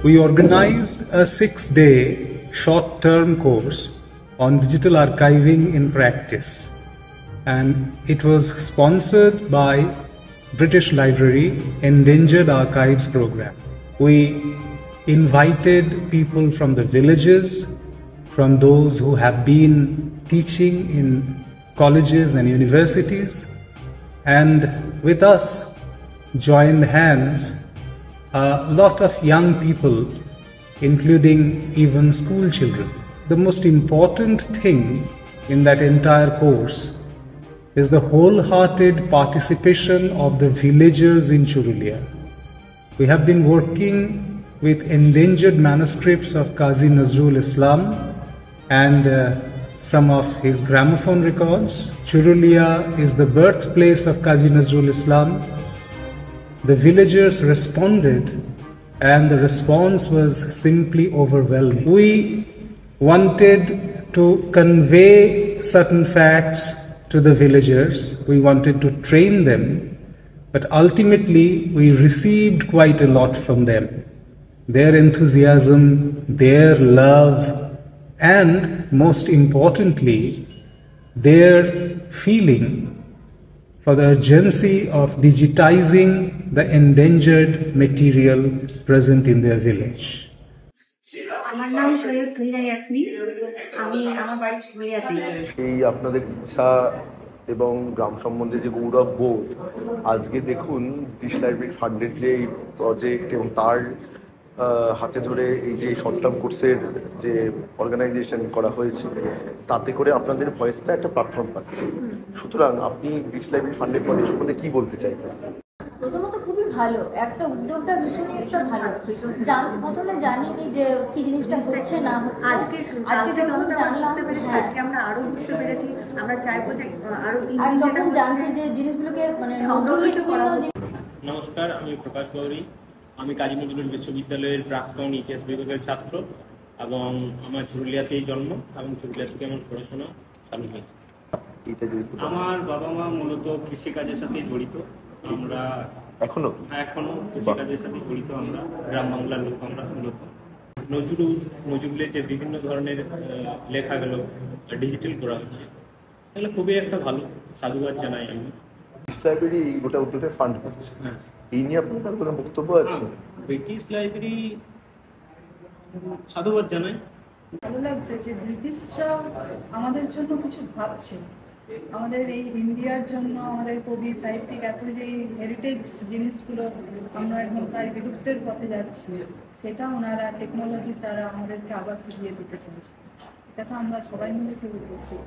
we organized a 6-day short-term course on digital archiving in practice, and it was sponsored by British Library Endangered Archives Program. We invited people from the villages, from those who have been teaching in colleges and universities, and with us joined hands a lot of young people, including even school children. The most important thing in that entire course is the wholehearted participation of the villagers in Churulia. We have been working with endangered manuscripts of Qazi Nazrul Islam and some of his gramophone records. Churulia is the birthplace of Qazi Nazrul Islam. The villagers responded, and the response was simply overwhelming. We wanted to convey certain facts to the villagers. We wanted to train them, but ultimately we received quite a lot from them. Their enthusiasm, their love, and most importantly, their feeling for the urgency of digitizing the endangered material present in their village. আমার নাম সৈয়দ তুহিনা ইয়াসমিন, আমি আমার বাড়ি চুরুলিয়াতে। এই আপনাদের ইচ্ছা এবং গ্রাম সম্বন্ধে যে গৌরব বোধ, আজকে দেখুন ব্রিটিশ লাইব্রেরি ফান্ডের যে প্রজেক্ট এবং তার হাতে ধরে এই যে শর্ট টার্ম কোর্সের যে অর্গানাইজেশন করা হয়েছে, তাতে করে আপনাদের ভয়েসটা একটা প্ল্যাটফর্ম পাচ্ছে। সুতরাং আপনি ব্রিটিশ লাইব্রেরি ফান্ডের প্রজেক্ট সম্বন্ধে কি বলতে চাইবেন? প্রথমত খুবই ভালো একটা উদ্যোগটা, ভীষণই একটা ভালো। প্রথমে জানিনি যে কি জিনিসটা হচ্ছে না হচ্ছে, আজকে যখন জানলাম, আজকে আমরা আরো বুঝতে পেরেছি। আমরা চাইবো যে আরো আর যখন জানছি যে জিনিসগুলোকে মানে সংরক্ষিত করা। নমস্কার, আমি প্রকাশ গৌরী। আমি কাজী নজরুল বিশ্ববিদ্যালয়ের প্রাক্তন ইতিহাস বিভাগের ছাত্র এবং আমার চুরুলিয়াতেই জন্ম এবং চুরুলিয়া থেকে আমার পড়াশোনা চালু হয়েছে। আমার বাবা মা মূলত কৃষিকাজের সাথে জড়িত। আমরা এখনো কৃষিকাজের সাথে জড়িত। আমরা গ্রাম বাংলার লোক। আমরা মূলত নজরুলের যে বিভিন্ন ধরনের লেখাগুলো ডিজিটাল করা হচ্ছে, এগুলো খুবই একটা ভালো, সাধুবাদ জানাই আমি। ব্রিটিশ লাইব্রেরি গোটা উদ্যোগে ফান্ড করছে, এই নিয়ে আপনার কোনো বক্তব্য আছে? ব্রিটিশ লাইব্রেরি সাধুবাদ জানাই। ভালো লাগছে যে ব্রিটিশরা আমাদের জন্য কিছু ভাবছে, আমাদের এই ইন্ডিয়ার জন্য, আমাদের কবি সাহিত্যিক এত যে হেরিটেজ জিনিসগুলো আমরা এখন প্রায় বিলুপ্তের পথে যাচ্ছি, সেটা ওনারা টেকনোলজির দ্বারা আমাদেরকে আবার ফিরিয়ে দিতে চাইছে। এটা তো আমরা সবাই মিলে খুব উপকৃত।